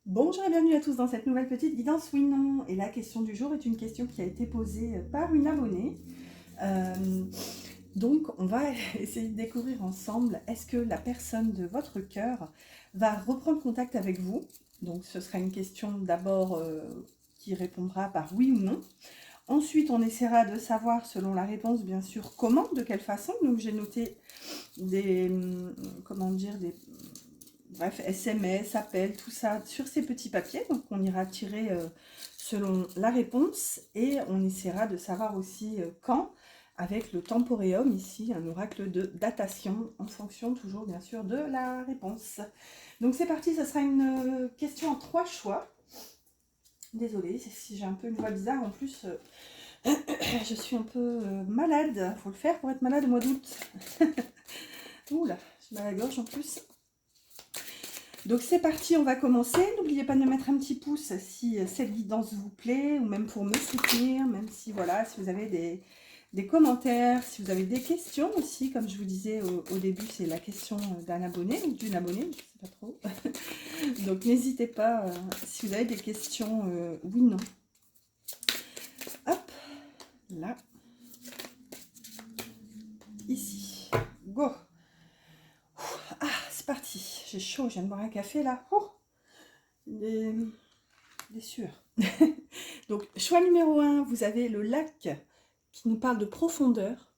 Bonjour et bienvenue à tous dans cette nouvelle petite guidance oui non. Et la question du jour est une question qui a été posée par une abonnée. Euh, donc on va essayer de découvrir ensemble, est-ce que la personne de votre cœur va reprendre contact avec vous? Donc ce sera une question d'abord qui répondra par oui ou non. Ensuite on essaiera de savoir selon la réponse bien sûr comment, de quelle façon. Donc j'ai noté des, comment dire, des bref, SMS, appels, tout ça sur ces petits papiers. Donc on ira tirer selon la réponse et on essaiera de savoir aussi quand, avec le temporéum ici, un oracle de datation, en fonction toujours bien sûr de la réponse. Donc c'est parti, ce sera une question en 3 choix. Désolée si j'ai un peu une voix bizarre, en plus je suis un peu malade, faut le faire pour être malade au mois d'août. Oula, j'ai mal à la gorge en plus. Donc c'est parti, on va commencer. N'oubliez pas de mettre un petit pouce si cette guidance vous plaît, ou même pour me soutenir, même si voilà, si vous avez des commentaires, si vous avez des questions aussi, comme je vous disais au début, c'est la question d'un abonné ou d'une abonnée, je ne sais pas trop. Donc n'hésitez pas, si vous avez des questions, oui, non. Hop, là, ici, go. Ah, c'est parti, j'ai chaud, je viens de boire un café là. Des sueurs. Donc, choix numéro 1, vous avez le lac qui nous parle de profondeur.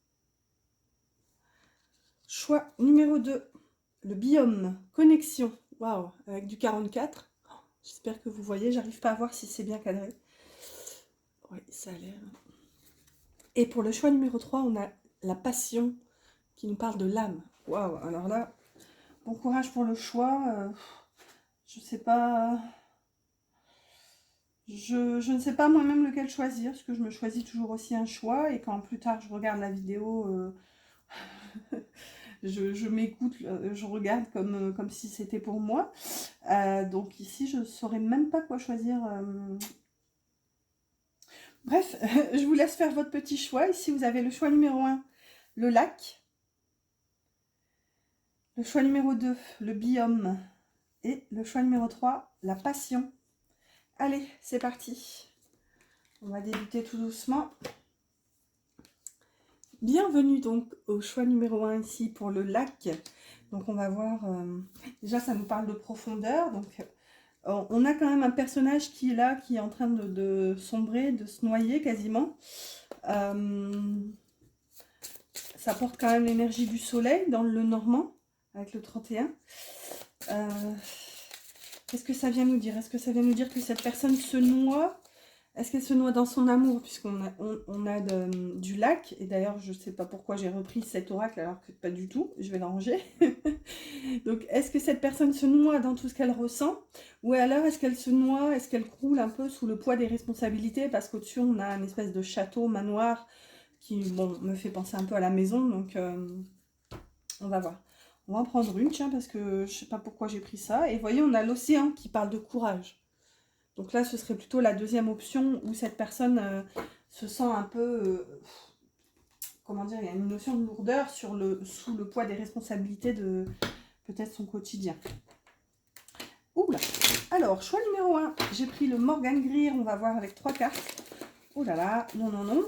Choix numéro 2, le biome connexion. Waouh, avec du 44. J'espère que vous voyez, j'arrive pas à voir si c'est bien cadré. Oui, ça a l'air. Et pour le choix numéro 3, on a la passion qui nous parle de l'âme. Waouh, alors là, bon courage pour le choix. Je sais pas. Je ne sais pas moi-même lequel choisir, parce que je me choisis toujours aussi un choix, et quand plus tard je regarde la vidéo, je m'écoute, je regarde comme si c'était pour moi. Donc ici, je ne saurais même pas quoi choisir. Bref, je vous laisse faire votre petit choix. Ici, vous avez le choix numéro 1, le lac. Le choix numéro 2, le biome. Et le choix numéro 3, la passion. Allez, c'est parti. On va débuter tout doucement. Bienvenue donc au choix numéro 1 ici pour le lac. Donc on va voir, déjà ça nous parle de profondeur. Donc on a quand même un personnage qui est là, qui est en train de sombrer, de se noyer quasiment. Ça porte quand même l'énergie du soleil dans le Normand, avec le 31. Qu'est-ce que ça vient nous dire? Est-ce que ça vient nous dire que cette personne se noie? Est-ce qu'elle se noie dans son amour? Puisqu'on a, on a du lac. Et d'ailleurs, je ne sais pas pourquoi j'ai repris cet oracle alors que pas du tout. Je vais le ranger. Donc, est-ce que cette personne se noie dans tout ce qu'elle ressent? Ou alors, est-ce qu'elle se noie, est-ce qu'elle croule un peu sous le poids des responsabilités? Parce qu'au-dessus, on a une espèce de château, manoir, qui, bon, me fait penser un peu à la maison. Donc, on va voir. On va en prendre une, tiens, parce que je ne sais pas pourquoi j'ai pris ça. Et vous voyez, on a l'océan qui parle de courage. Donc là, ce serait plutôt la deuxième option où cette personne se sent un peu, comment dire, il y a une notion de lourdeur sous le poids des responsabilités de peut-être son quotidien. Oula. Alors, choix numéro 1, j'ai pris le Morgan Greer, on va voir avec 3 cartes. Oh là là, non, non, non.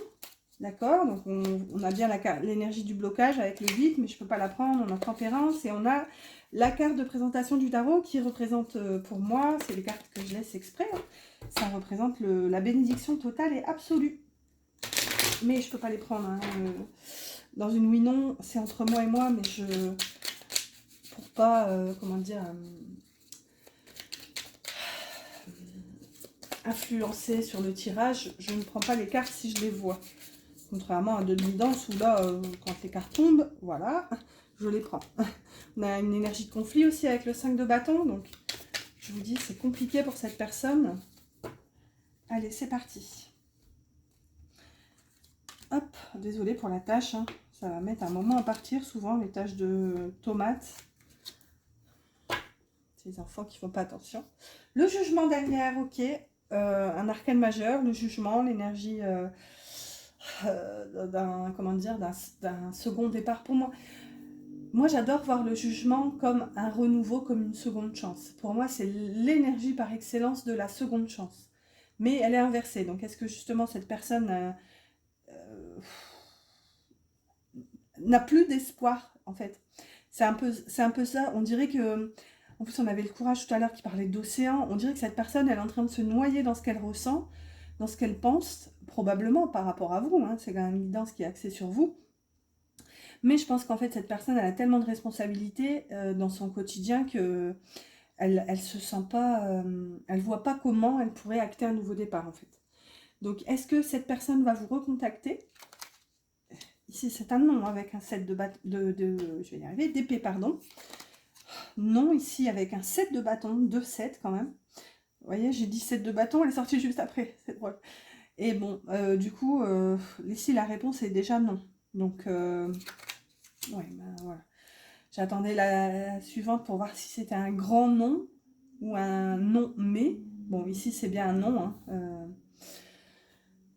D'accord, donc on a bien l'énergie du blocage avec le 8, mais je ne peux pas la prendre. On a tempérance et on a la carte de présentation du tarot qui représente pour moi, c'est les cartes que je laisse exprès, hein. Ça représente la bénédiction totale et absolue. Mais je ne peux pas les prendre. Hein. Dans une oui-non, c'est entre moi et moi, mais je... Pour pas, comment dire... influencer sur le tirage, je ne prends pas les cartes si je les vois. Contrairement à de demi-danse où là, quand les cartes tombent, voilà, je les prends. On a une énergie de conflit aussi avec le 5 de bâton, donc je vous dis, c'est compliqué pour cette personne. Allez, c'est parti. Hop, désolée pour la tâche, hein. Ça va mettre un moment à partir, souvent, les tâches de tomates. C'est les enfants qui font pas attention. Le jugement derrière, ok. Un arcane majeur, le jugement, l'énergie... d'un comment dire d'un second départ pour moi. moi, j'adore voir le jugement comme un renouveau, comme une seconde chance. Pour moi, c'est l'énergie par excellence de la seconde chance. Mais elle est inversée. Donc, est-ce que justement cette personne euh, n'a plus d'espoir, en fait? C'est un peu ça. On dirait que... En plus, on avait le courage tout à l'heure qui parlait d'océan. On dirait que cette personne, elle est en train de se noyer dans ce qu'elle ressent, dans ce qu'elle pense, probablement par rapport à vous. Hein. C'est quand même une guidance qui est axée sur vous. Mais je pense qu'en fait, cette personne, elle a tellement de responsabilités dans son quotidien que elle se sent pas, elle voit pas comment elle pourrait acter un nouveau départ, en fait. Donc, est-ce que cette personne va vous recontacter? Ici, c'est un non avec un 7 je vais y arriver, d'épée, pardon. Non, ici, avec un 7 de bâton, 2 7 quand même. Vous voyez, j'ai dit 7 de bâton, elle est sortie juste après, c'est drôle. Et bon, du coup, ici, la réponse est déjà non. Donc, ouais, ben voilà. J'attendais la suivante pour voir si c'était un grand non ou un non mais. Bon, ici, c'est bien un non. Hein.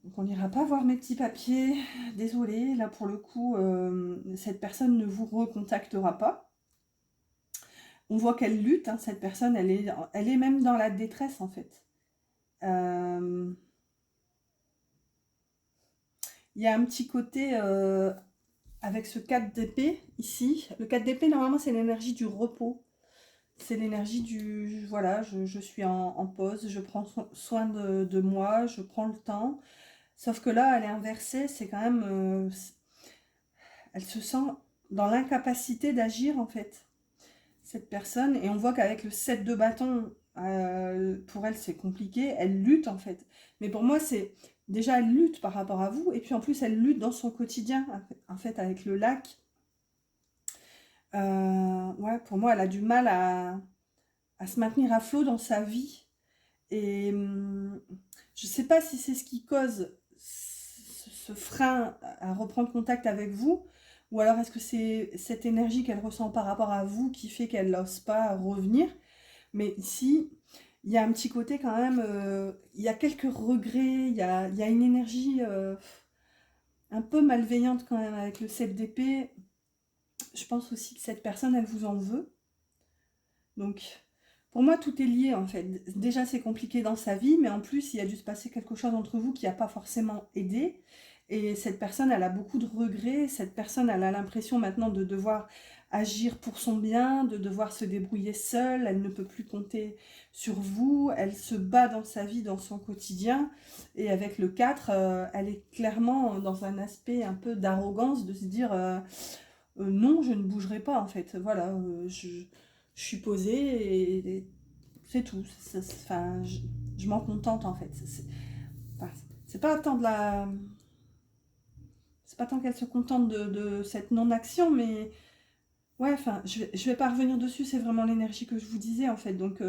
Donc, on n'ira pas voir mes petits papiers. Désolée, là, pour le coup, cette personne ne vous recontactera pas. On voit qu'elle lutte, hein, cette personne, elle est même dans la détresse, en fait. Il y a un petit côté avec ce 4 d'épée ici. Le 4 d'épée, normalement, c'est l'énergie du repos. C'est l'énergie du... Voilà, je suis en pause, je prends soin de moi, je prends le temps. Sauf que là, elle est inversée, c'est quand même... elle se sent dans l'incapacité d'agir, en fait, cette personne. Et on voit qu'avec le 7 de bâton, pour elle, c'est compliqué. Elle lutte, en fait. Mais pour moi, c'est... Déjà, elle lutte par rapport à vous. Et puis, en plus, elle lutte dans son quotidien, en fait, avec le lac. Ouais, pour moi, elle a du mal à se maintenir à flot dans sa vie. Et je ne sais pas si c'est ce qui cause ce frein à reprendre contact avec vous, ou alors est-ce que c'est cette énergie qu'elle ressent par rapport à vous qui fait qu'elle n'ose pas revenir. Mais ici, il y a un petit côté quand même, il y a quelques regrets, il y a une énergie un peu malveillante quand même avec le 7 d'épée. Je pense aussi que cette personne, elle vous en veut. Donc, pour moi, tout est lié en fait. Déjà, c'est compliqué dans sa vie, mais en plus, il y a dû se passer quelque chose entre vous qui n'a pas forcément aidé. Et cette personne, elle a beaucoup de regrets. Cette personne, elle a l'impression maintenant de devoir agir pour son bien, de devoir se débrouiller seule. Elle ne peut plus compter sur vous. Elle se bat dans sa vie, dans son quotidien. Et avec le 4, elle est clairement dans un aspect un peu d'arrogance, de se dire non, je ne bougerai pas en fait. Voilà, je suis posée et c'est tout. Enfin, je m'en contente en fait. Enfin, c'est pas tant de la... C'est pas tant qu'elle se contente de cette non-action, mais ouais, enfin, je vais pas revenir dessus, c'est vraiment l'énergie que je vous disais en fait. Donc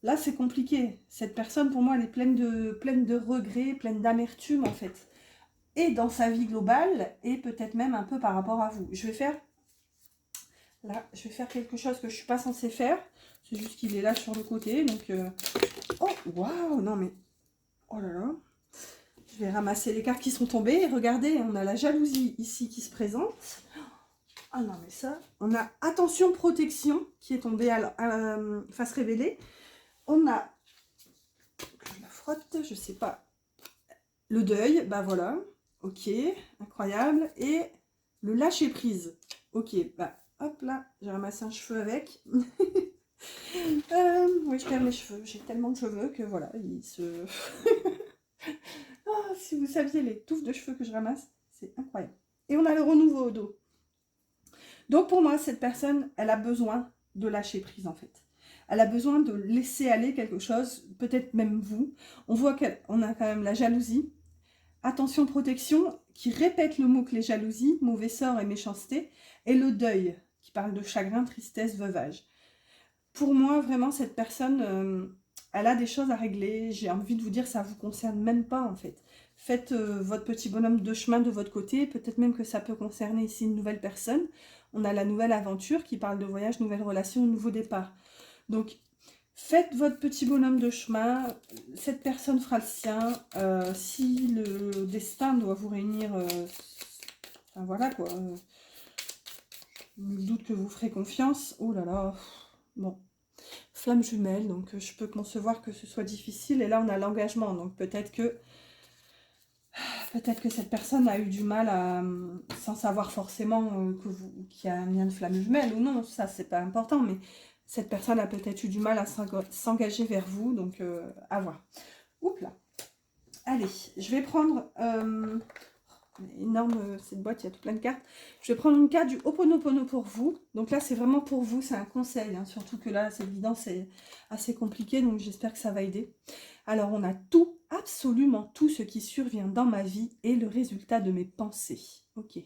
là, c'est compliqué. Cette personne, pour moi, elle est pleine de regrets, pleine d'amertume en fait. Et dans sa vie globale, et peut-être même un peu par rapport à vous. Là, je vais faire quelque chose que je suis pas censée faire. C'est juste qu'il est là sur le côté. Donc, oh, waouh, non mais... Oh là là. Je vais ramasser les cartes qui sont tombées. Regardez, on a la jalousie ici qui se présente. Ah non, mais ça... On a attention, protection qui est tombée à la face révélée. On a... Je la frotte, je sais pas. Le deuil, bah voilà. Ok, incroyable. Et le lâcher prise. Ok, bah hop là, j'ai ramassé un cheveu avec. Oui, je perds mes cheveux. J'ai tellement de cheveux que voilà, ils se... Ah, si vous saviez les touffes de cheveux que je ramasse, c'est incroyable. Et on a le renouveau au dos. Donc pour moi, cette personne, elle a besoin de lâcher prise en fait. Elle a besoin de laisser aller quelque chose, peut-être même vous. On voit qu'on a quand même la jalousie. Attention, protection, qui répète le mot-clé jalousie, mauvais sort et méchanceté. Et le deuil, qui parle de chagrin, tristesse, veuvage. Pour moi, vraiment, cette personne, elle a des choses à régler. J'ai envie de vous dire, ça ne vous concerne même pas, en fait. Faites votre petit bonhomme de chemin de votre côté. Peut-être même que ça peut concerner ici une nouvelle personne. On a la nouvelle aventure qui parle de voyage, nouvelle relation, nouveau départ. Donc, faites votre petit bonhomme de chemin. Cette personne fera le sien. Si le destin doit vous réunir... enfin, voilà, quoi. Nul doute que vous ferez confiance. Oh là là, bon. Flamme jumelle, donc je peux concevoir que ce soit difficile. Et là, on a l'engagement, donc peut-être que cette personne a eu du mal à, sans savoir forcément qu'il y a un lien de flamme jumelle ou non, ça c'est pas important, mais cette personne a peut-être eu du mal à s'engager vers vous, donc à voir. Oups là. Allez, je vais prendre énorme cette boîte, il y a tout plein de cartes. Je vais prendre une carte du Ho'oponopono pour vous. Donc là, c'est vraiment pour vous, c'est un conseil, hein, surtout que là, cette guidance est assez compliquée, donc j'espère que ça va aider. Alors, on a tout, absolument tout ce qui survient dans ma vie est le résultat de mes pensées. Ok.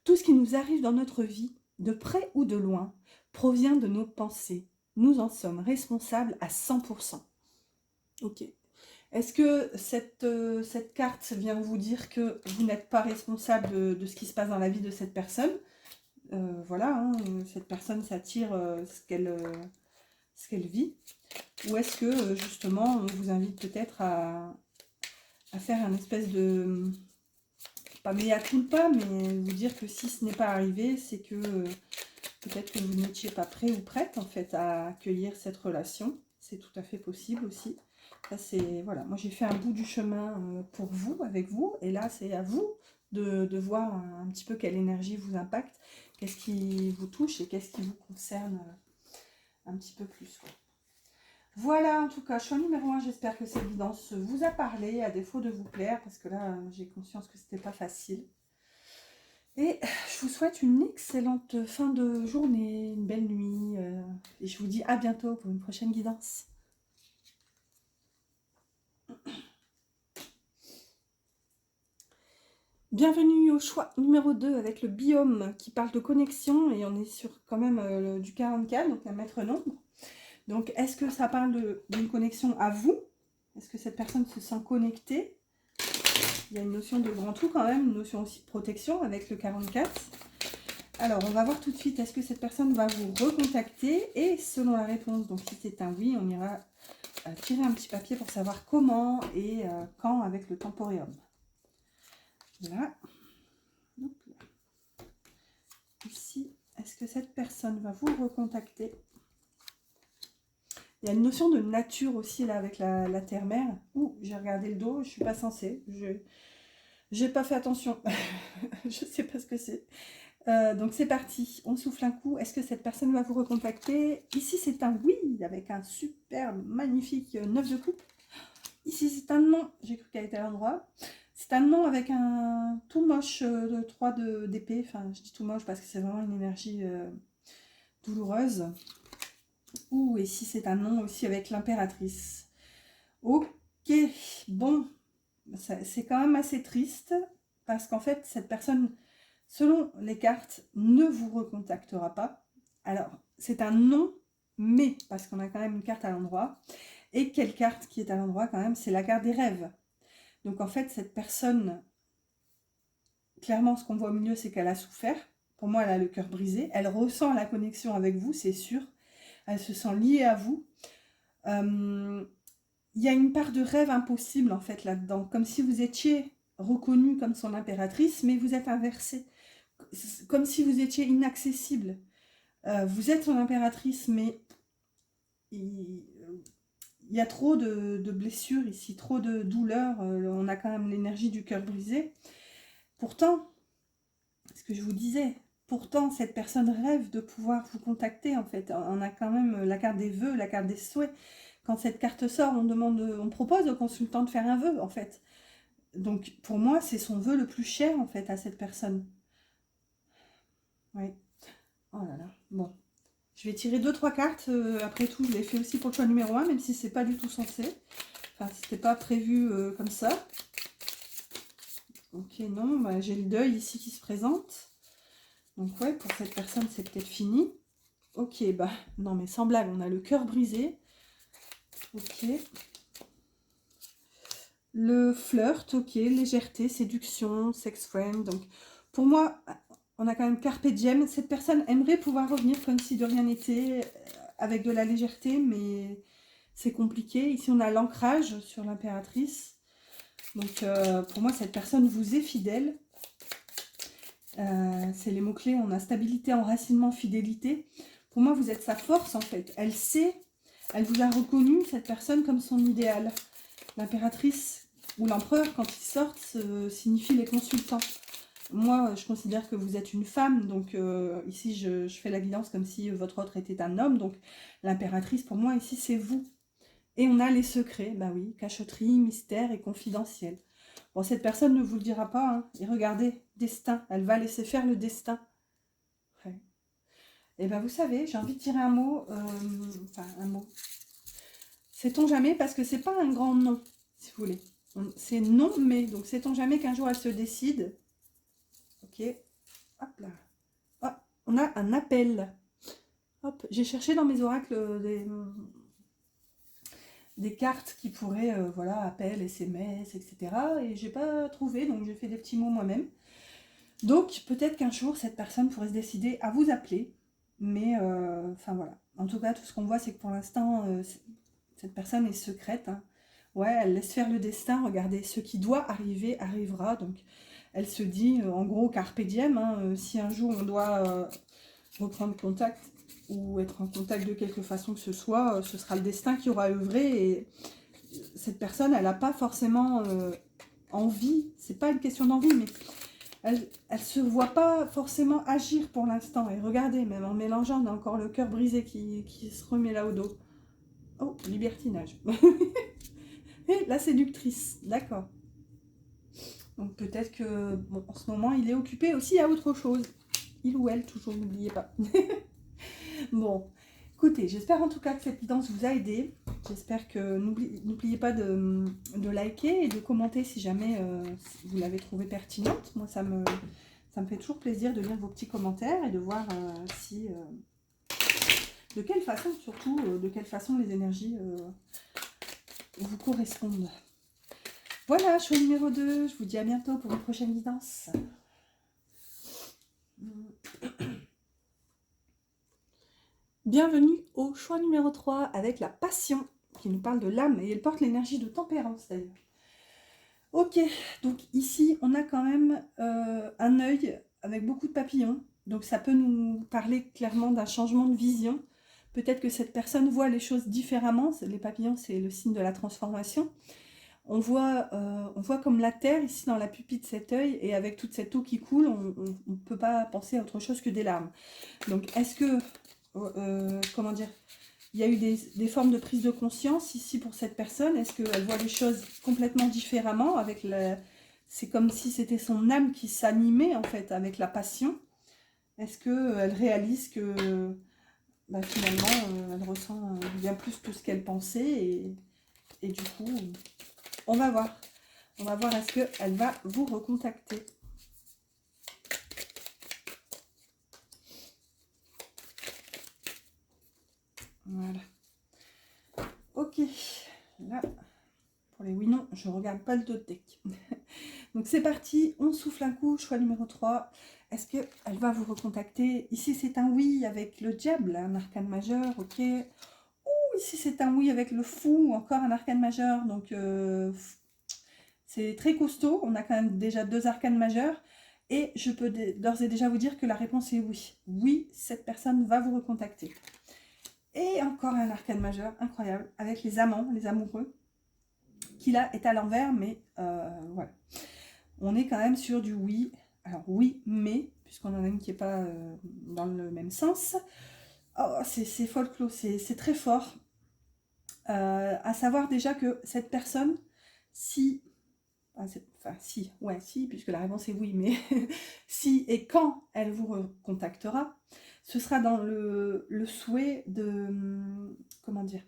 Tout ce qui nous arrive dans notre vie, de près ou de loin, provient de nos pensées. Nous en sommes responsables à 100%. Ok. Est-ce que cette carte vient vous dire que vous n'êtes pas responsable de ce qui se passe dans la vie de cette personne? Voilà, hein, cette personne s'attire ce qu'elle vit. Ou est-ce que justement on vous invite peut-être à faire un espèce de, pas mea culpa, mais vous dire que si ce n'est pas arrivé, c'est que peut-être que vous n'étiez pas prêt ou prête en fait à accueillir cette relation. C'est tout à fait possible aussi. Ça, c'est, voilà, moi j'ai fait un bout du chemin pour vous, avec vous, et là c'est à vous de voir un petit peu quelle énergie vous impacte, qu'est-ce qui vous touche et qu'est-ce qui vous concerne un petit peu plus. Voilà, en tout cas, choix numéro 1, j'espère que cette guidance vous a parlé, à défaut de vous plaire, parce que là j'ai conscience que c'était pas facile. Et je vous souhaite une excellente fin de journée, une belle nuit, et je vous dis à bientôt pour une prochaine guidance. Bienvenue au choix numéro 2 avec le biome qui parle de connexion et on est sur quand même du 44, donc un maître nombre. Donc est-ce que ça parle d'une connexion à vous? Est-ce que cette personne se sent connectée? Il y a une notion de grand tout quand même, une notion aussi de protection avec le 44. Alors on va voir tout de suite, est-ce que cette personne va vous recontacter? Et selon la réponse, donc si c'est un oui, on ira tirer un petit papier pour savoir comment et quand avec le temporium. Là. Ici, est-ce que cette personne va vous recontacter? Il y a une notion de nature aussi là avec la terre-mère. Ouh, j'ai regardé le dos, je suis pas censée. J'ai pas fait attention. Je sais pas ce que c'est. Donc c'est parti, on souffle un coup. Est-ce que cette personne va vous recontacter? Ici c'est un oui avec un super magnifique 9 de coupe. Ici c'est un non, j'ai cru qu'elle était à l'endroit. C'est un non avec un tout moche de 3 d'épée. Enfin, je dis tout moche parce que c'est vraiment une énergie douloureuse. Ouh, et si c'est un non aussi avec l'impératrice. Ok, bon, c'est quand même assez triste parce qu'en fait, cette personne, selon les cartes, ne vous recontactera pas. Alors, c'est un non, mais, parce qu'on a quand même une carte à l'endroit. Et quelle carte qui est à l'endroit quand même? C'est la carte des rêves. Donc en fait, cette personne, clairement, ce qu'on voit au milieu, c'est qu'elle a souffert. Pour moi, elle a le cœur brisé. Elle ressent la connexion avec vous, c'est sûr. Elle se sent liée à vous. Il y a une part de rêve impossible en fait là-dedans. Comme si vous étiez reconnue comme son impératrice, mais vous êtes inversé. Comme si vous étiez inaccessible. Vous êtes son impératrice, mais il y a trop de blessures ici, trop de douleurs. On a quand même l'énergie du cœur brisé. Pourtant, ce que je vous disais, pourtant cette personne rêve de pouvoir vous contacter en fait. On a quand même la carte des vœux, la carte des souhaits. Quand cette carte sort, on propose au consultant de faire un vœu en fait. Donc pour moi, c'est son vœu le plus cher en fait à cette personne. Oui. Oh là là. Bon. Je vais tirer 2-3 cartes. Après tout, je l'ai fait aussi pour le choix numéro 1, même si c'est pas du tout censé. Enfin, c'était pas prévu comme ça. Ok, non, bah, j'ai le deuil ici qui se présente. Donc ouais, pour cette personne, c'est peut-être fini. Ok, bah non mais sans blague, on a le cœur brisé. Ok. Le flirt, ok, légèreté, séduction, sex friend. Donc pour moi, on a quand même carpe diem. Cette personne aimerait pouvoir revenir comme si de rien n'était, avec de la légèreté, mais c'est compliqué. Ici, on a l'ancrage sur l'impératrice. Donc pour moi, cette personne vous est fidèle. C'est les mots-clés, on a stabilité, enracinement, fidélité. Pour moi, vous êtes sa force, en fait. Elle sait, elle vous a reconnu, cette personne, comme son idéal. L'impératrice ou l'empereur, quand ils sortent, signifie les consultants. Moi, je considère que vous êtes une femme, donc ici, je fais la guidance comme si votre autre était un homme. Donc, l'impératrice, pour moi, ici, c'est vous. Et on a les secrets, bah oui, cachotterie, mystère et confidentiel. Bon, cette personne ne vous le dira pas, hein. Et regardez, destin, elle va laisser faire le destin. Ouais. Et ben vous savez, j'ai envie de tirer un mot, enfin un mot. Sait-on jamais, parce que c'est pas un grand nom, si vous voulez. C'est non, mais, donc sait-on jamais qu'un jour elle se décide. Ok, hop là. Ah, on a un appel. Hop, j'ai cherché dans mes oracles des cartes qui pourraient, voilà, appel, SMS, etc. Et j'ai pas trouvé, donc j'ai fait des petits mots moi-même. Donc peut-être qu'un jour, cette personne pourrait se décider à vous appeler. Mais, enfin voilà. En tout cas, tout ce qu'on voit, c'est que pour l'instant, cette personne est secrète. Hein. Ouais, elle laisse faire le destin. Regardez, ce qui doit arriver, arrivera. Donc elle se dit, en gros, carpe diem. Hein, si un jour on doit reprendre contact ou être en contact de quelque façon que ce soit, ce sera le destin qui aura œuvré. Et cette personne, elle n'a pas forcément envie. C'est pas une question d'envie, mais elle se voit pas forcément agir pour l'instant. Et regardez, même en mélangeant, on a encore le cœur brisé qui se remet là au dos. Oh, libertinage. Et la séductrice, d'accord. Donc peut-être que, bon, en ce moment, il est occupé aussi à autre chose. Il ou elle, toujours, n'oubliez pas. Bon, écoutez, j'espère en tout cas que cette guidance vous a aidé. J'espère que n'oubliez pas de liker et de commenter si jamais vous l'avez trouvée pertinente. Moi, ça me fait toujours plaisir de lire vos petits commentaires et de voir si, de quelle façon, surtout, de quelle façon les énergies vous correspondent. Voilà, choix numéro 2. Je vous dis à bientôt pour une prochaine guidance. Bienvenue au choix numéro 3 avec la passion qui nous parle de l'âme et elle porte l'énergie de tempérance d'ailleurs. Ok, donc ici on a quand même un œil avec beaucoup de papillons, donc ça peut nous parler clairement d'un changement de vision. Peut-être que cette personne voit les choses différemment. Les papillons, c'est le signe de la transformation. On voit comme la terre ici dans la pupille de cet œil, et avec toute cette eau qui coule, on ne peut pas penser à autre chose que des larmes. Donc est-ce que, comment dire, il y a eu des formes de prise de conscience ici pour cette personne? Est-ce qu'elle voit les choses complètement différemment avec c'est comme si c'était son âme qui s'animait en fait avec la passion. Est-ce qu'elle réalise que bah, finalement elle ressent bien plus tout ce qu'elle pensait et du coup on va voir. On va voir est-ce qu'elle va vous recontacter. Voilà. Ok. Là, pour les oui-non, je ne regarde pas le dos de deck. Donc c'est parti, on souffle un coup, choix numéro 3. Est-ce qu'elle va vous recontacter? Ici c'est un oui avec le diable, un arcane majeur, ok. Ouh, ici c'est un oui avec le fou, encore un arcane majeur. Donc c'est très costaud, on a quand même déjà 2 arcanes majeurs. Et je peux d'ores et déjà vous dire que la réponse est oui. Oui, cette personne va vous recontacter. Et encore un arcane majeur, incroyable, avec les amants, les amoureux, qui là est à l'envers, mais voilà. On est quand même sur du oui. Alors oui, mais, puisqu'on en a une qui n'est pas dans le même sens. Oh, c'est folklore, c'est très fort. À savoir déjà que cette personne, si... Enfin, si, ouais, si, puisque la réponse est oui, mais si et quand elle vous recontactera, ce sera dans le souhait de... Comment dire,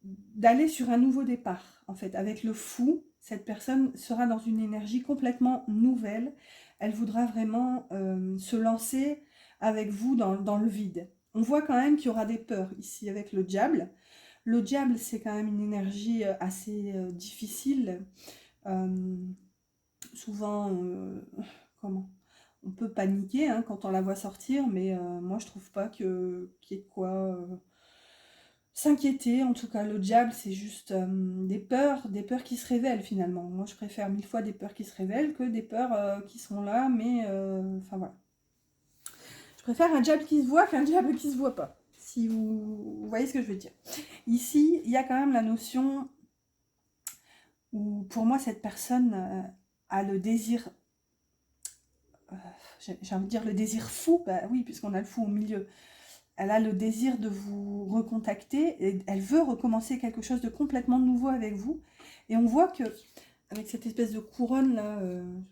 d'aller sur un nouveau départ, en fait. Avec le fou, cette personne sera dans une énergie complètement nouvelle. Elle voudra vraiment se lancer avec vous dans le vide. On voit quand même qu'il y aura des peurs ici avec le diable. Le diable, c'est quand même une énergie assez difficile. Souvent, comment on peut paniquer quand on la voit sortir, mais moi je trouve pas qu'il y ait de quoi s'inquiéter. En tout cas, le diable, c'est juste des peurs qui se révèlent finalement. Moi, je préfère 1000 fois des peurs qui se révèlent que des peurs qui sont là, mais enfin voilà. Je préfère un diable qui se voit qu'un diable qui se voit pas. Si vous voyez ce que je veux dire. Ici, il y a quand même la notion où, pour moi, cette personne a le désir, j'ai envie de dire le désir fou, bah oui, puisqu'on a le fou au milieu. Elle a le désir de vous recontacter et elle veut recommencer quelque chose de complètement nouveau avec vous. Et on voit que, avec cette espèce de couronne là,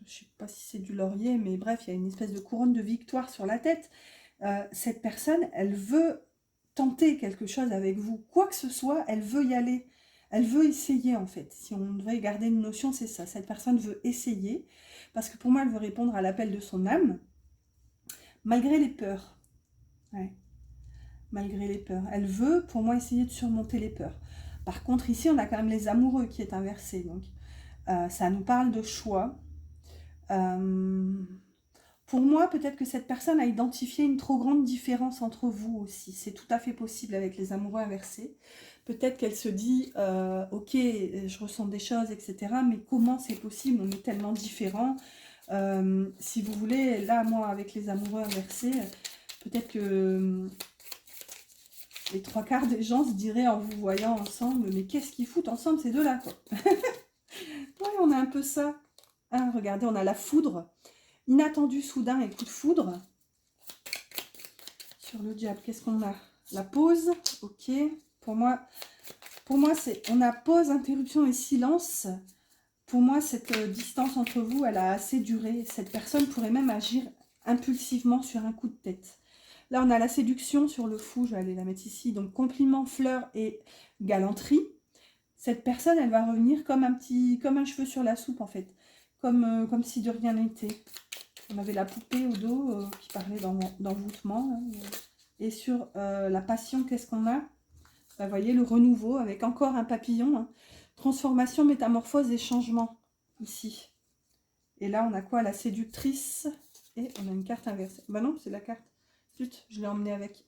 je sais pas si c'est du laurier, mais bref, il y a une espèce de couronne de victoire sur la tête. Cette personne, elle veut tenter quelque chose avec vous. Quoi que ce soit, elle veut y aller. Elle veut essayer en fait. Si on devait garder une notion, c'est ça. Cette personne veut essayer. Parce que pour moi, elle veut répondre à l'appel de son âme, malgré les peurs. Ouais. Malgré les peurs. Elle veut, pour moi, essayer de surmonter les peurs. Par contre, ici, on a quand même les amoureux qui est inversé. Donc, ça nous parle de choix. Pour moi, peut-être que cette personne a identifié une trop grande différence entre vous aussi. C'est tout à fait possible avec les amoureux inversés. Peut-être qu'elle se dit, ok, je ressens des choses, etc. Mais comment c'est possible? On est tellement différents. Si vous voulez, là, moi, avec les amoureux inversés, peut-être que les 3/4 des gens se diraient en vous voyant ensemble, mais qu'est-ce qu'ils foutent ensemble ces deux-là, quoi. Ouais, on a un peu ça. Hein, regardez, on a la foudre. Inattendu, soudain et coup de foudre. Sur le diable, qu'est-ce qu'on a? La pause, ok. Pour moi c'est, on a pause, interruption et silence. Pour moi, cette distance entre vous, elle a assez duré. Cette personne pourrait même agir impulsivement sur un coup de tête. Là, on a la séduction sur le fou, je vais aller la mettre ici. Donc, compliment, fleur et galanterie. Cette personne, elle va revenir comme un cheveu sur la soupe, en fait. Comme si de rien n'était. On avait la poupée au dos qui parlait d'envoûtement. Hein. Et sur la passion, qu'est-ce qu'on a? Bah, vous voyez, le renouveau avec encore un papillon. Hein. Transformation, métamorphose et changement, ici. Et là, on a quoi? La séductrice. Et on a une carte inversée. Bah non, c'est la carte. Zut, je l'ai emmenée avec.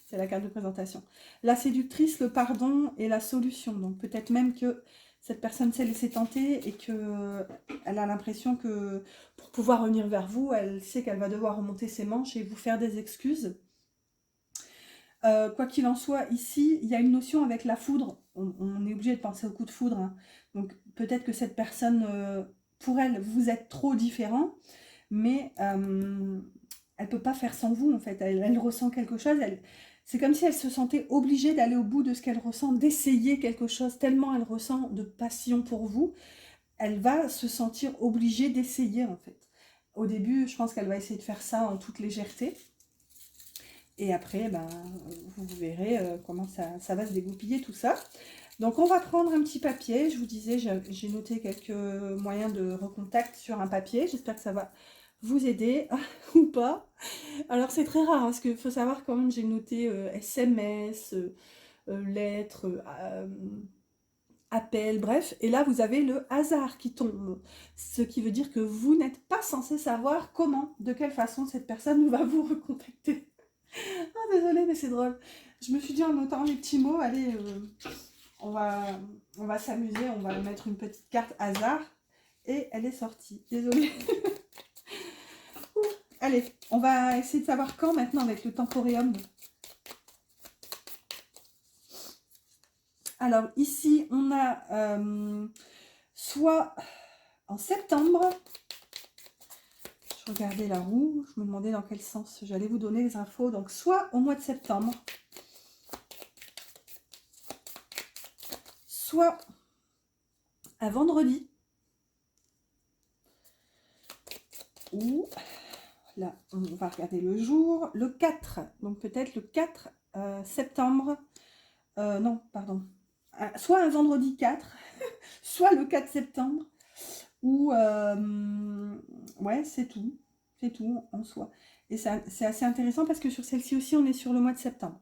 C'est la carte de présentation. La séductrice, le pardon et la solution. Donc peut-être même que cette personne s'est laissée tenter et qu'elle a l'impression que pour pouvoir revenir vers vous, elle sait qu'elle va devoir remonter ses manches et vous faire des excuses. Quoi qu'il en soit, ici, il y a une notion avec la foudre. On est obligé de penser au coup de foudre. Hein. Donc peut-être que cette personne, pour elle, vous êtes trop différent, mais elle ne peut pas faire sans vous, en fait. Elle ressent quelque chose. C'est comme si elle se sentait obligée d'aller au bout de ce qu'elle ressent, d'essayer quelque chose, tellement elle ressent de passion pour vous. Elle va se sentir obligée d'essayer, en fait. Au début, je pense qu'elle va essayer de faire ça en toute légèreté. Et après, ben, vous verrez comment ça va se dégoupiller tout ça. Donc on va prendre un petit papier. Je vous disais, j'ai noté quelques moyens de recontact sur un papier. J'espère que ça va vous aider ou pas. Alors c'est très rare, hein, parce qu'il faut savoir quand même, j'ai noté SMS, lettres, appels, bref. Et là, vous avez le hasard qui tombe. Ce qui veut dire que vous n'êtes pas censé savoir comment, de quelle façon cette personne va vous recontacter. Ah, désolée, mais c'est drôle. Je me suis dit en notant les petits mots, allez, on va s'amuser, on va mettre une petite carte hasard. Et elle est sortie. Désolée. Allez, on va essayer de savoir quand maintenant avec le temporium. Alors ici, on a soit en septembre, je regardais la roue, je me demandais dans quel sens j'allais vous donner les infos. Donc soit au mois de septembre, soit un vendredi, ou là, on va regarder le jour, le 4, donc peut-être le 4 septembre, non, pardon, soit un vendredi 4, soit le 4 septembre, ou, ouais, c'est tout en soi. Et c'est assez intéressant parce que sur celle-ci aussi, on est sur le mois de septembre.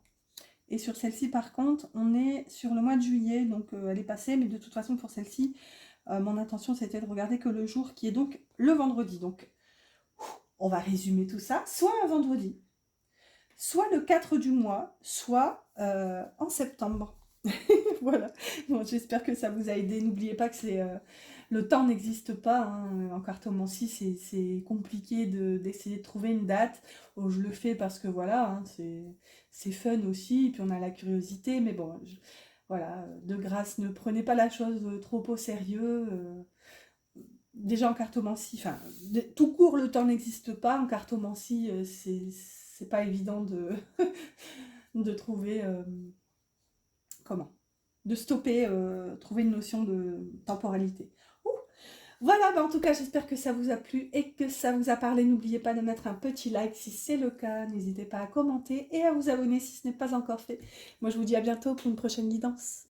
Et sur celle-ci, par contre, on est sur le mois de juillet, donc elle est passée, mais de toute façon, pour celle-ci, mon intention, c'était de regarder que le jour qui est donc le vendredi. Donc, on va résumer tout ça. Soit un vendredi, soit le 4 du mois, soit en septembre. Voilà. Bon, j'espère que ça vous a aidé. N'oubliez pas que le temps n'existe pas, hein. En cartomancie, c'est compliqué d'essayer de trouver une date. Oh, je le fais parce que voilà, hein, c'est fun aussi, puis on a la curiosité, mais bon, voilà, de grâce, ne prenez pas la chose trop au sérieux. Déjà en cartomancie, enfin, tout court, le temps n'existe pas. En cartomancie, c'est pas évident de trouver, comment? De stopper, trouver une notion de temporalité. Ouh. Voilà, bah en tout cas, j'espère que ça vous a plu et que ça vous a parlé. N'oubliez pas de mettre un petit like si c'est le cas. N'hésitez pas à commenter et à vous abonner si ce n'est pas encore fait. Moi, je vous dis à bientôt pour une prochaine guidance.